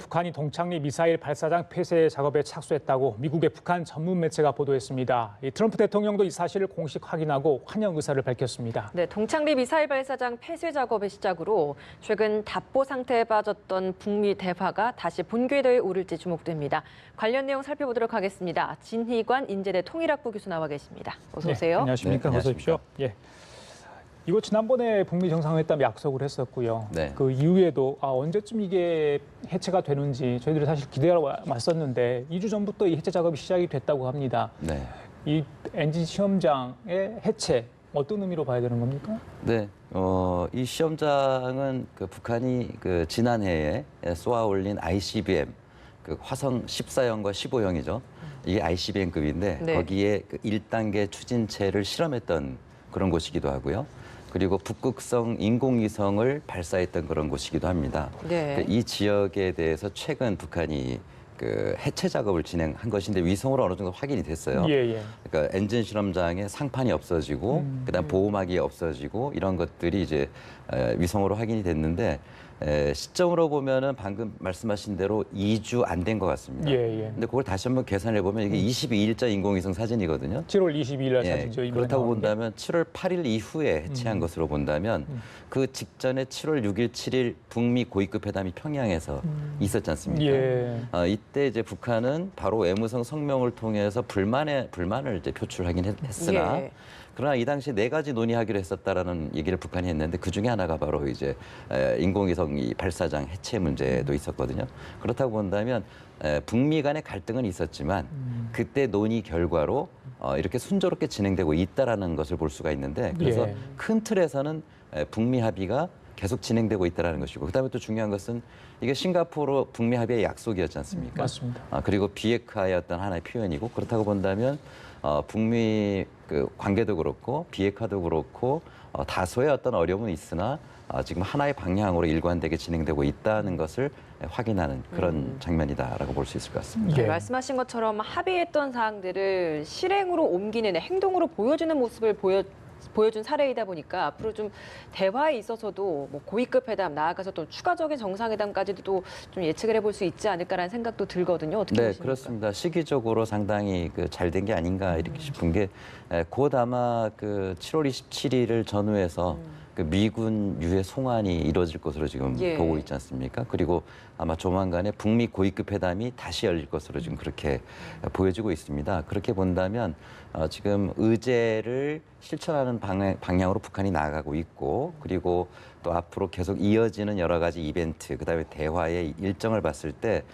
북한이 동창리 미사일 발사장 폐쇄 작업에 착수했다고 미국의 북한 전문 매체가 보도했습니다. 트럼프 대통령도 이 사실을 공식 확인하고 환영 의사를 밝혔습니다. 네, 동창리 미사일 발사장 폐쇄 작업의 시작으로 최근 답보 상태에 빠졌던 북미 대화가 다시 본궤도에 오를지 주목됩니다. 관련 내용 살펴보도록 하겠습니다. 진희관 인제대 통일학부 교수 나와 계십니다. 어서 오세요. 네, 안녕하십니까. 네, 어서 오십시오. 예. 이거 지난번에 북미 정상회담 약속을 했었고요. 네. 그 이후에도 언제쯤 이게 해체가 되는지 저희들이 사실 기대하고 왔었는데 2주 전부터 이 해체 작업이 시작이 됐다고 합니다. 네. 이 엔진 시험장의 해체 어떤 의미로 봐야 되는 겁니까? 네. 이 시험장은 북한이 지난해에 쏘아 올린 ICBM 화성 14형과 15형이죠. 이게 ICBM급인데 네. 거기에 1단계 추진체를 실험했던 그런 곳이기도 하고요. 그리고 북극성 인공위성을 발사했던 그런 곳이기도 합니다. 네. 이 지역에 대해서 최근 북한이 해체 작업을 진행한 것인데 위성으로 어느 정도 확인이 됐어요. 예. 그러니까 엔진 실험장에 상판이 없어지고 그다음 보호막이 없어지고 이런 것들이 이제 위성으로 확인이 됐는데 시점으로 보면은 방금 말씀하신 대로 2주 안 된 것 같습니다. 예. 근데 그걸 다시 한번 계산해 보면 이게 22일자 인공위성 사진이거든요. 7월 22일 날 사진죠. 이번에 그렇다고 나온 게. 본다면 7월 8일 이후에 해체한 것으로 본다면 그 직전에 7월 6일, 7일 북미 고위급 회담이 평양에서 있었지 않습니까? 예. 이때 이제 북한은 바로 외무성 성명을 통해서 불만을 이제 표출하긴 했으나 예. 그러나 이 당시에 4가지 논의하기로 했었다라는 얘기를 북한이 했는데 그 중에 하나가 바로 이제 인공위성 이 발사장 해체 문제도 있었거든요. 그렇다고 본다면 북미 간의 갈등은 있었지만 그때 논의 결과로 이렇게 순조롭게 진행되고 있다라는 것을 볼 수가 있는데 그래서 예. 큰 틀에서는 북미 합의가 계속 진행되고 있다라는 것이고 그다음에 또 중요한 것은 이게 싱가포르 북미 합의의 약속이었지 않습니까? 맞습니다. 그리고 비핵화의 어떤 하나의 표현이고 그렇다고 본다면 북미 관계도 그렇고 비핵화도 그렇고 다소의 어떤 어려움은 있으나 지금 하나의 방향으로 일관되게 진행되고 있다는 것을 확인하는 그런 장면이다라고 볼 수 있을 것 같습니다. 네, 예. 말씀하신 것처럼 합의했던 사항들을 실행으로 옮기는 행동으로 보여주는 모습을 보여준 사례이다 보니까 앞으로 좀 대화에 있어서도 뭐 고위급 회담 나아가서 또 추가적인 정상회담까지도 좀 예측을 해볼 수 있지 않을까라는 생각도 들거든요. 어떻게 네, 보십니까? 그렇습니다. 시기적으로 상당히 잘 된 게 아닌가 이렇게 싶은 게 곧 아마 7월 27일을 전후해서 미군 유해 송환이 이루어질 것으로 지금 예. 보고 있지 않습니까? 그리고 아마 조만간에 북미 고위급 회담이 다시 열릴 것으로 지금 그렇게 보여지고 있습니다. 그렇게 본다면 지금 의제를 실천하는 방향으로 북한이 나아가고 있고 그리고 또 앞으로 계속 이어지는 여러 가지 이벤트 그다음에 대화의 일정을 봤을 때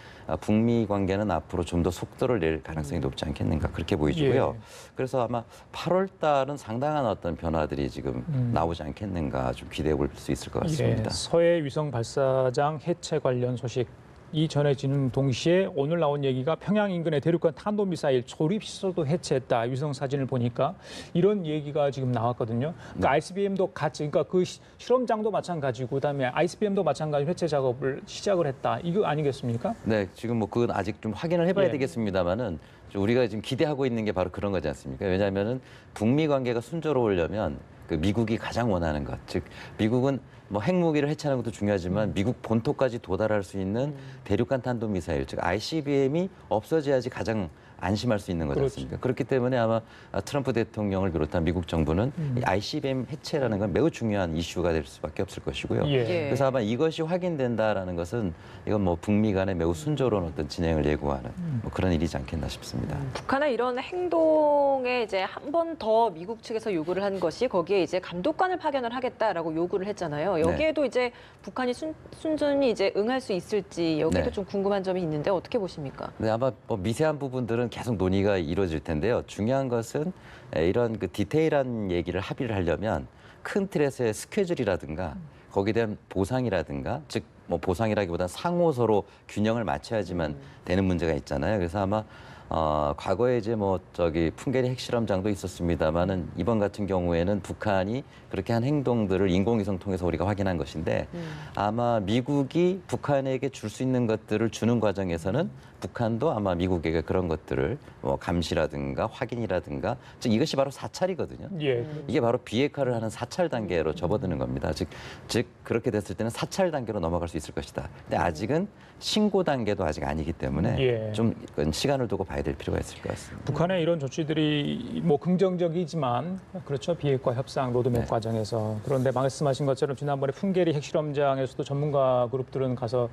북미 관계는 앞으로 좀 더 속도를 낼 가능성이 높지 않겠는가 그렇게 보이고요. 예. 그래서 아마 8월 달은 상당한 어떤 변화들이 지금 나오지 않겠는가 좀 기대해 볼 수 있을 것 같습니다. 예, 서해 위성 발사장 해체 관련 소식이 전해지는 동시에 오늘 나온 얘기가 평양 인근의 대륙간 탄도미사일 조립 시설도 해체했다. 위성 사진을 보니까 이런 얘기가 지금 나왔거든요. 그러니까 ICBM도 같이, 그러니까 그 실험장도 마찬가지고 그다음에 ICBM도 마찬가지 해체 작업을 시작을 했다. 이거 아니겠습니까? 네, 지금 뭐 그건 아직 좀 확인을 해봐야 예. 되겠습니다만은 우리가 지금 기대하고 있는 게 바로 그런 거지 않습니까? 왜냐하면은 북미 관계가 순조로우려면 미국이 가장 원하는 것, 즉 미국은 뭐 핵무기를 해체하는 것도 중요하지만 미국 본토까지 도달할 수 있는 대륙간 탄도미사일, 즉 ICBM이 없어져야지 가장 안심할 수 있는 거지 그렇죠. 않습니까? 그렇기 때문에 아마 트럼프 대통령을 비롯한 미국 정부는 이 ICBM 해체라는 건 매우 중요한 이슈가 될 수밖에 없을 것이고요. 예. 그래서 아마 이것이 확인된다라는 것은 이건 뭐 북미 간의 매우 순조로운 어떤 진행을 예고하는 뭐 그런 일이지 않겠나 싶습니다. 북한의 이런 행동에 이제 한 번 더 미국 측에서 요구를 한 것이 거기에 이제 감독관을 파견을 하겠다라고 요구를 했잖아요. 여기에도 이제 북한이 순전히 이제 응할 수 있을지 여기도 네. 좀 궁금한 점이 있는데 어떻게 보십니까? 네, 아마 뭐 미세한 부분들은 계속 논의가 이루어질 텐데요. 중요한 것은 이런 디테일한 얘기를 합의를 하려면 큰 틀에서의 스케줄이라든가 거기에 대한 보상이라든가 즉 뭐 보상이라기보다는 상호 서로 균형을 맞춰야지만 되는 문제가 있잖아요. 그래서 아마 과거에 이제 뭐 저기 풍계리 핵실험장도 있었습니다만은 이번 같은 경우에는 북한이 그렇게 한 행동들을 인공위성 통해서 우리가 확인한 것인데 아마 미국이 북한에게 줄 수 있는 것들을 주는 과정에서는 북한도 아마 미국에게 그런 것들을 뭐 감시라든가 확인이라든가 즉 이것이 바로 사찰이거든요. 예. 이게 바로 비핵화를 하는 사찰 단계로 접어드는 겁니다. 즉 그렇게 됐을 때는 사찰 단계로 넘어갈 수 있을 것이다. 근데 아직은 신고 단계도 아직 아니기 때문에 예. 좀 이건 시간을 두고 봐야 될 필요가 있을 것 같습니다. 북한의 이런 조치들이 뭐 긍정적이지만 그렇죠. 비핵화 협상 로드맵 네. 과정에서 그런데 말씀하신 것처럼 지난번에 풍계리 핵실험장에서도 전문가 그룹들은 가서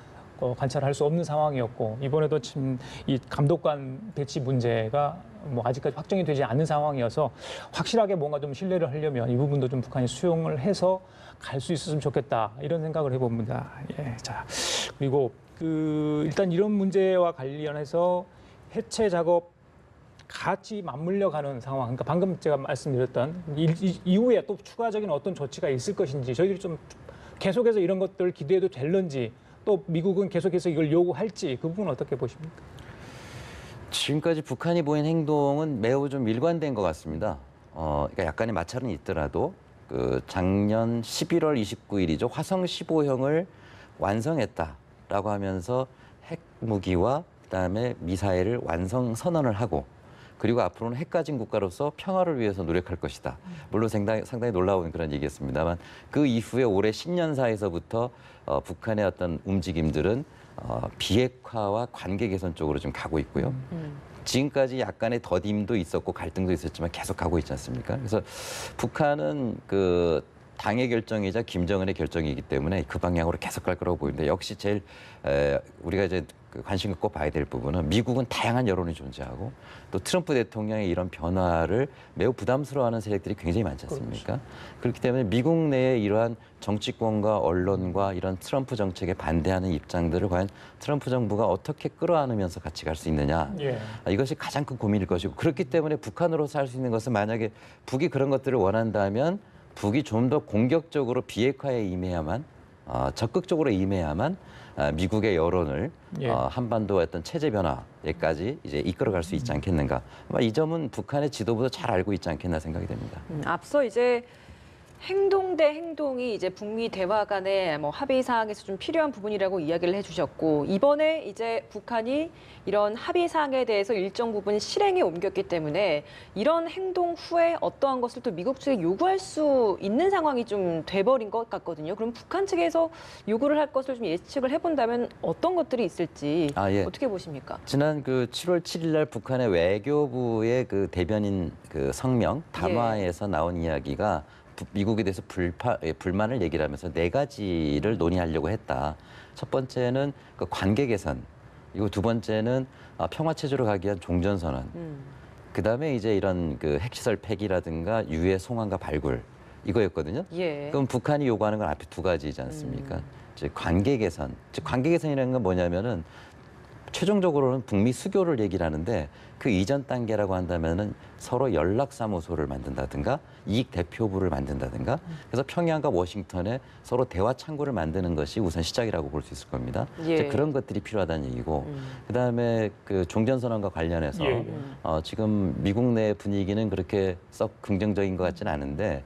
관찰할 수 없는 상황이었고 이번에도 참 이 감독관 배치 문제가 뭐 아직까지 확정이 되지 않는 상황이어서 확실하게 뭔가 좀 신뢰를 하려면 이 부분도 좀 북한이 수용을 해서 갈 수 있었으면 좋겠다 이런 생각을 해봅니다. 예, 자 그리고 일단 이런 문제와 관련해서 해체 작업 같이 맞물려 가는 상황. 그러니까 방금 제가 말씀드렸던 이후에 또 추가적인 어떤 조치가 있을 것인지 저희들이 좀 계속해서 이런 것들 기대해도 될런지 또 미국은 계속해서 이걸 요구할지 그 부분은 어떻게 보십니까? 지금까지 북한이 보인 행동은 매우 좀 일관된 것 같습니다. 그러니까 약간의 마찰은 있더라도 그 작년 11월 29일이죠. 화성 15형을 완성했다라고 하면서 핵무기와 그다음에 미사일을 완성 선언을 하고 그리고 앞으로는 핵 가진 국가로서 평화를 위해서 노력할 것이다. 물론 상당히 놀라운 그런 얘기였습니다만 그 이후에 올해 신년사에서부터 북한의 어떤 움직임들은 비핵화와 관계 개선 쪽으로 좀 가고 있고요. 지금까지 약간의 더딤도 있었고 갈등도 있었지만 계속 가고 있지 않습니까? 그래서 북한은 그 당의 결정이자 김정은의 결정이기 때문에 그 방향으로 계속 갈 거라고 보이는데 역시 제일 우리가 이제 관심 갖고 봐야 될 부분은 미국은 다양한 여론이 존재하고 또 트럼프 대통령의 이런 변화를 매우 부담스러워하는 세력들이 굉장히 많지 않습니까? 그렇기 때문에 미국 내에 이러한 정치권과 언론과 이런 트럼프 정책에 반대하는 입장들을 과연 트럼프 정부가 어떻게 끌어안으면서 같이 갈 수 있느냐. 예. 이것이 가장 큰 고민일 것이고 그렇기 때문에 북한으로서 할 수 있는 것은 만약에 북이 그런 것들을 원한다면 북이 좀 더 공격적으로 비핵화에 임해야만 적극적으로 임해야만 미국의 여론을 예. 한반도의 어떤 체제 변화에까지 이제 이끌어갈 수 있지 않겠는가. 아마 이 점은 북한의 지도부도 잘 알고 있지 않겠나 생각이 됩니다. 앞서 이제 행동 대 행동이 이제 북미 대화 간의 뭐 합의 사항에서 좀 필요한 부분이라고 이야기를 해주셨고 이번에 이제 북한이 이런 합의 사항에 대해서 일정 부분 실행에 옮겼기 때문에 이런 행동 후에 어떠한 것을 또 미국 측에 요구할 수 있는 상황이 좀 돼버린 것 같거든요. 그럼 북한 측에서 요구를 할 것을 좀 예측을 해본다면 어떤 것들이 있을지 예. 어떻게 보십니까? 지난 그 7월 7일 날 북한의 외교부의 그 대변인 그 성명 담화에서 나온 이야기가 미국에 대해서 불만을 얘기를 하면서 네 가지를 논의하려고 했다. 첫 번째는 그 관계 개선, 그리고 두 번째는 평화 체제로 가기 위한 종전 선언. 그다음에 이제 이런 그 핵시설 폐기라든가 유해 송환과 발굴 이거였거든요. 예. 그럼 북한이 요구하는 건 앞에 두 가지이지 않습니까? 즉 관계 개선. 즉 관계 개선이라는 건 뭐냐면은 최종적으로는 북미 수교를 얘기를 하는데 그 이전 단계라고 한다면은 서로 연락사무소를 만든다든가 이익 대표부를 만든다든가 그래서 평양과 워싱턴에 서로 대화 창구를 만드는 것이 우선 시작이라고 볼 수 있을 겁니다. 예. 이제 그런 것들이 필요하다는 얘기고 그다음에 그 종전선언과 관련해서 지금 미국 내 분위기는 그렇게 썩 긍정적인 것 같지는 않은데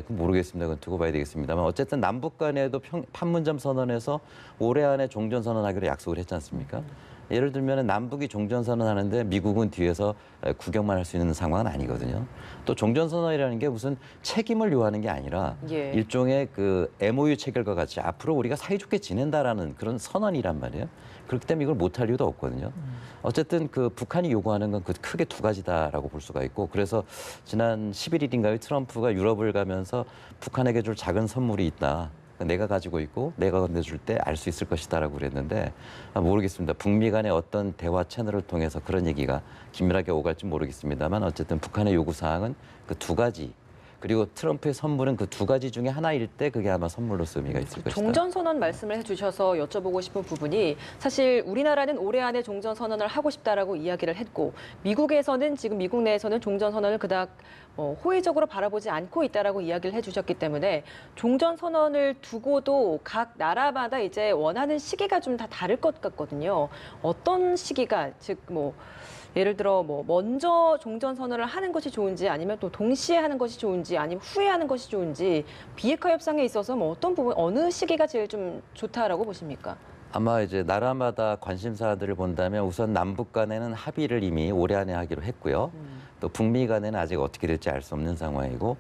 모르겠습니다. 그건 두고 봐야 되겠습니다만 어쨌든 남북 간에도 판문점 선언에서 올해 안에 종전선언하기로 약속을 했지 않습니까? 예를 들면 남북이 종전선언하는데 미국은 뒤에서 구경만 할 수 있는 상황은 아니거든요. 또 종전선언이라는 게 무슨 책임을 요하는 게 아니라 예. 일종의 그 MOU 체결과 같이 앞으로 우리가 사이좋게 지낸다라는 그런 선언이란 말이에요. 그렇기 때문에 이걸 못할 이유도 없거든요. 어쨌든 그 북한이 요구하는 건 그 크게 두 가지다라고 볼 수가 있고 그래서 지난 11일인가요? 트럼프가 유럽을 가면서 북한에게 줄 작은 선물이 있다. 내가 가지고 있고 내가 건네줄 때 알 수 있을 것이다라고 그랬는데 모르겠습니다. 북미 간의 어떤 대화 채널을 통해서 그런 얘기가 긴밀하게 오갈지 모르겠습니다만 어쨌든 북한의 요구사항은 그 두 가지 그리고 트럼프의 선물은 그 두 가지 중에 하나일 때 그게 아마 선물로서 의미가 있을 것이다. 종전선언 말씀을 해주셔서 여쭤보고 싶은 부분이 사실 우리나라는 올해 안에 종전선언을 하고 싶다라고 이야기를 했고 미국에서는 지금 미국 내에서는 종전선언을 그닥 호의적으로 바라보지 않고 있다라고 이야기를 해주셨기 때문에 종전 선언을 두고도 각 나라마다 이제 원하는 시기가 좀 다 다를 것 같거든요. 어떤 시기가 즉 뭐 예를 들어 뭐 먼저 종전 선언을 하는 것이 좋은지 아니면 또 동시에 하는 것이 좋은지 아니면 후에 하는 것이 좋은지 비핵화 협상에 있어서 뭐 어떤 부분 어느 시기가 제일 좀 좋다라고 보십니까? 아마 이제 나라마다 관심사들을 본다면 우선 남북 간에는 합의를 이미 올해 안에 하기로 했고요. 또 북미 간에는 아직 어떻게 될지 알 수 없는 상황이고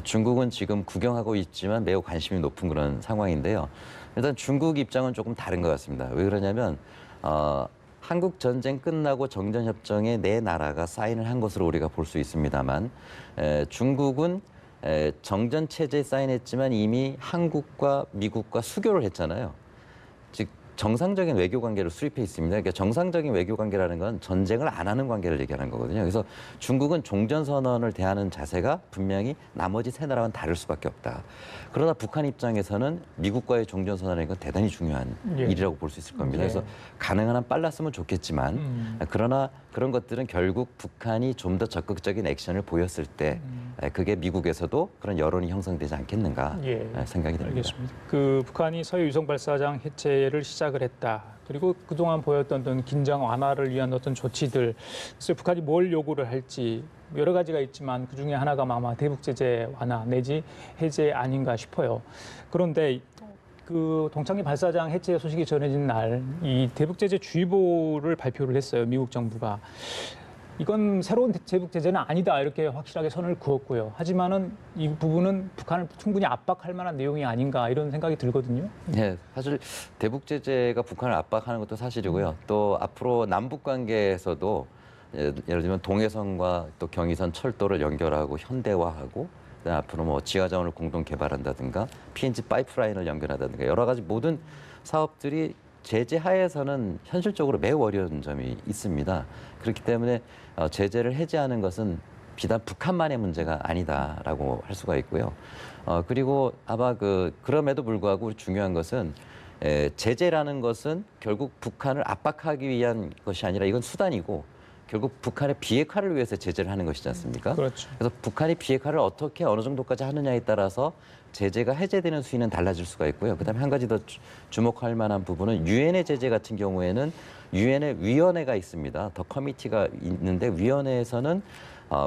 중국은 지금 구경하고 있지만 매우 관심이 높은 그런 상황인데요. 일단 중국 입장은 조금 다른 것 같습니다. 왜 그러냐면 한국 전쟁 끝나고 정전협정에 네 나라가 사인을 한 것으로 우리가 볼 수 있습니다만 중국은 정전 체제에 사인했지만 이미 한국과 미국과 수교를 했잖아요. 즉 정상적인 외교 관계를 수립해 있습니다. 그러니까 정상적인 외교 관계라는 건 전쟁을 안 하는 관계를 얘기하는 거거든요. 그래서 중국은 종전 선언을 대하는 자세가 분명히 나머지 세 나라와는 다를 수밖에 없다. 그러나 북한 입장에서는 미국과의 종전 선언이 건 대단히 중요한 일이라고 볼 수 있을 겁니다. 그래서 가능한 한 빨랐으면 좋겠지만 그러나 그런 것들은 결국 북한이 좀 더 적극적인 액션을 보였을 때 그게 미국에서도 그런 여론이 형성되지 않겠는가 생각이 듭니다. 알겠습니다. 그 북한이 서해 위성 발사장 해체를 시작을 했다. 그리고 그동안 보였던 어떤 긴장 완화를 위한 어떤 조치들, 그래서 북한이 뭘 요구를 할지 여러 가지가 있지만 그 중에 하나가 아마 대북 제재 완화 내지 해제 아닌가 싶어요. 그런데 그 동창리 발사장 해체 소식이 전해진 날 이 대북 제재 주의보를 발표를 했어요. 미국 정부가. 이건 새로운 대북 제재는 아니다 이렇게 확실하게 선을 그었고요. 하지만은 이 부분은 북한을 충분히 압박할 만한 내용이 아닌가 이런 생각이 들거든요. 네, 사실 대북 제재가 북한을 압박하는 것도 사실이고요. 또 앞으로 남북 관계에서도 예를 들면 동해선과 또 경의선 철도를 연결하고 현대화하고 그다음에 앞으로 뭐 지하자원을 공동 개발한다든가 PNG 파이프라인을 연결한다든가 여러 가지 모든 사업들이 제재 하에서는 현실적으로 매우 어려운 점이 있습니다. 그렇기 때문에 제재를 해제하는 것은 비단 북한만의 문제가 아니다라고 할 수가 있고요. 그리고 아마 그럼에도 불구하고 중요한 것은 제재라는 것은 결국 북한을 압박하기 위한 것이 아니라 이건 수단이고 결국 북한의 비핵화를 위해서 제재를 하는 것이지 않습니까? 그렇죠. 그래서 북한이 비핵화를 어떻게 어느 정도까지 하느냐에 따라서 제재가 해제되는 수위는 달라질 수가 있고요. 그다음에 한 가지 더 주목할 만한 부분은 유엔의 제재 같은 경우에는 유엔의 위원회가 있습니다. 더 커미티가 있는데 위원회에서는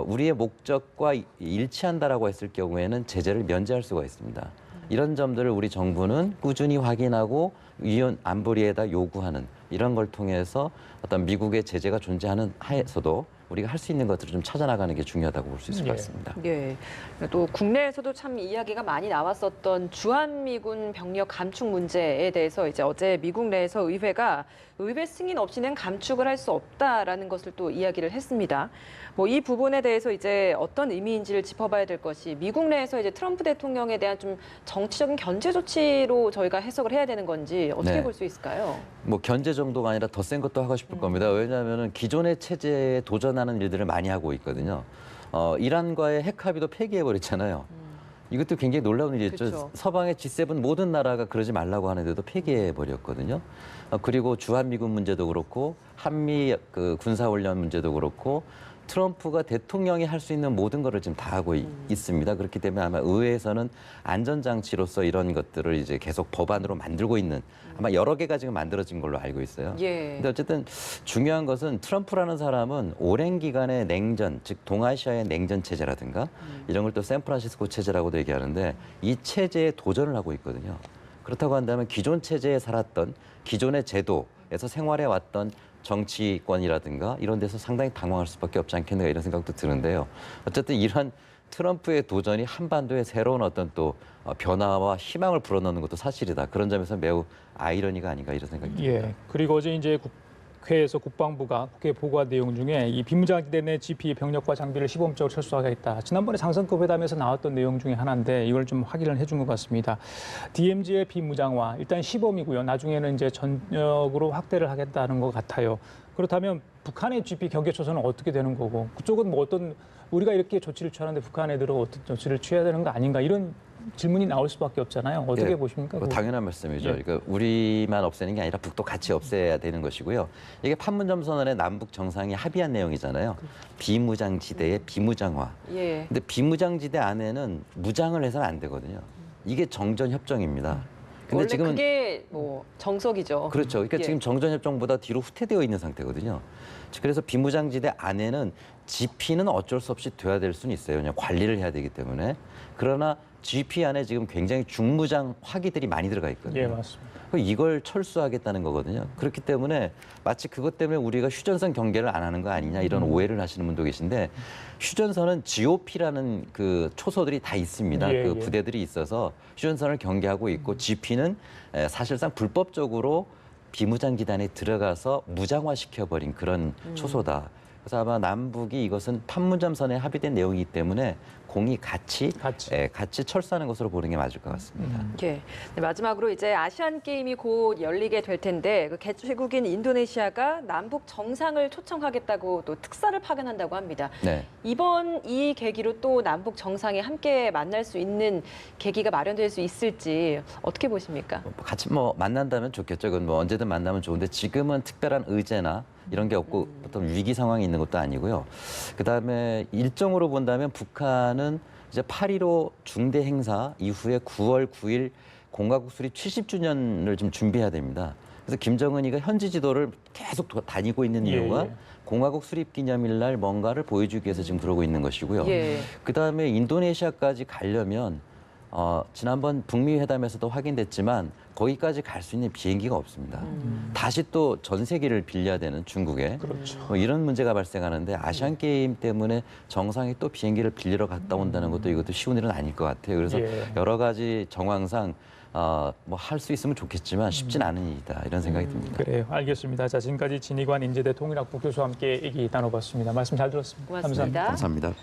우리의 목적과 일치한다라고 했을 경우에는 제재를 면제할 수가 있습니다. 이런 점들을 우리 정부는 꾸준히 확인하고 위원 안보리에다 요구하는 이런 걸 통해서 어떤 미국의 제재가 존재하는 하에서도 우리가 할 수 있는 것들을 좀 찾아나가는 게 중요하다고 볼 수 있을 것 같습니다. 예. 또 국내에서도 참 이야기가 많이 나왔었던 주한미군 병력 감축 문제에 대해서 이제 어제 미국 내에서 의회가 의회 승인 없이는 감축을 할 수 없다라는 것을 또 이야기를 했습니다. 뭐 이 부분에 대해서 이제 어떤 의미인지를 짚어봐야 될 것이 미국 내에서 이제 트럼프 대통령에 대한 좀 정치적인 견제 조치로 저희가 해석을 해야 되는 건지 어떻게 볼 수 있을까요? 뭐 견제 정도가 아니라 더 센 것도 하고 싶을 겁니다. 왜냐하면 기존의 체제에 도전하는 일들을 많이 하고 있거든요. 이란과의 핵 합의도 폐기해버렸잖아요. 이것도 굉장히 놀라운 일이었죠. 그렇죠. 서방의 G7 모든 나라가 그러지 말라고 하는데도 폐기해버렸거든요. 그리고 주한미군 문제도 그렇고 한미 군사훈련 문제도 그렇고 트럼프가 대통령이 할 수 있는 모든 것을 지금 다 하고 있습니다. 그렇기 때문에 아마 의회에서는 안전장치로서 이런 것들을 이제 계속 법안으로 만들고 있는 아마 여러 개가 지금 만들어진 걸로 알고 있어요. 예. 근데 어쨌든 중요한 것은 트럼프라는 사람은 오랜 기간의 냉전, 즉 동아시아의 냉전 체제라든가 이런 걸 또 샌프란시스코 체제라고도 얘기하는데 이 체제에 도전을 하고 있거든요. 그렇다고 한다면 기존 체제에 살았던 기존의 제도에서 생활해 왔던 정치권이라든가 이런 데서 상당히 당황할 수밖에 없지 않겠는가 이런 생각도 드는데요. 어쨌든 이러한 트럼프의 도전이 한반도에 새로운 어떤 또 변화와 희망을 불어넣는 것도 사실이다. 그런 점에서 매우 아이러니가 아닌가 이런 생각이 듭니다. 예. 그리고 어제 이제 국회에서 국방부가 국회 보고한 내용 중에 이 비무장지대 내 GP 병력과 장비를 시범적으로 철수하겠다. 지난번에 장성급 회담에서 나왔던 내용 중에 하나인데 이걸 좀 확인을 해준 것 같습니다. DMZ의 비무장화 일단 시범이고요. 나중에는 이제 전역으로 확대를 하겠다는 것 같아요. 그렇다면 북한의 GP 경계 초선은 어떻게 되는 거고 그쪽은 뭐 어떤 우리가 이렇게 조치를 취하는데 북한 애들은 어떤 조치를 취해야 되는 거 아닌가 이런 질문이 나올 수밖에 없잖아요. 어떻게 예, 보십니까? 뭐 당연한 말씀이죠. 예. 그러니까 우리만 없애는 게 아니라 북도 같이 없애야 되는 것이고요. 이게 판문점 선언의 남북 정상이 합의한 내용이잖아요. 비무장지대의 비무장화. 예. 근데 비무장지대 안에는 무장을 해서는 안 되거든요. 이게 정전협정입니다. 근데 원래 지금은 그게 뭐 정석이죠. 그렇죠. 그러니까 예. 지금 정전협정보다 뒤로 후퇴되어 있는 상태거든요. 그래서 비무장지대 안에는 GP는 어쩔 수 없이 돼야 될 수는 있어요. 그냥 관리를 해야 되기 때문에. 그러나 GP 안에 지금 굉장히 중무장 화기들이 많이 들어가 있거든요. 예, 맞습니다. 이걸 철수하겠다는 거거든요. 그렇기 때문에 마치 그것 때문에 우리가 휴전선 경계를 안 하는 거 아니냐 이런 오해를 하시는 분도 계신데 휴전선은 GOP라는 그 초소들이 다 있습니다. 예, 그 예. 부대들이 있어서 휴전선을 경계하고 있고 GP는 사실상 불법적으로 비무장지단에 들어가서 무장화시켜버린 그런 초소다. 그래서 아마 남북이 이것은 판문점선에 합의된 내용이기 때문에 공이 같이 철수하는 것으로 보는 게 맞을 것 같습니다. 예. 네, 마지막으로 이제 아시안 게임이 곧 열리게 될 텐데 그 개최국인 인도네시아가 남북 정상을 초청하겠다고 또 특사를 파견한다고 합니다. 네. 이번 이 계기로 또 남북 정상이 함께 만날 수 있는 계기가 마련될 수 있을지 어떻게 보십니까? 같이 만난다면 좋겠죠. 그건 언제든 만나면 좋은데 지금은 특별한 의제나 이런 게 없고 어떤 위기 상황이 있는 것도 아니고요. 그다음에 일정으로 본다면 북한은 이제 8.15 중대 행사 이후에 9월 9일 공화국 수립 70주년을 좀 준비해야 됩니다. 그래서 김정은이가 현지 지도를 계속 다니고 있는 이유가 공화국 수립 기념일 날 뭔가를 보여주기 위해서 지금 그러고 있는 것이고요. 예. 그다음에 인도네시아까지 가려면 지난번 북미 회담에서도 확인됐지만 거기까지 갈 수 있는 비행기가 없습니다. 다시 또 전세기를 빌려야 되는 중국에 그렇죠. 이런 문제가 발생하는데 아시안 게임 때문에 정상이 또 비행기를 빌리러 갔다 온다는 것도 이것도 쉬운 일은 아닐 것 같아요. 그래서 예. 여러 가지 정황상 할 수 있으면 좋겠지만 쉽진 않은 일이다 이런 생각이 듭니다. 그래요. 알겠습니다. 자, 지금까지 진희관 인제대 통일학부 교수와 함께 얘기 나눠봤습니다. 말씀 잘 들었습니다. 고맙습니다. 감사합니다.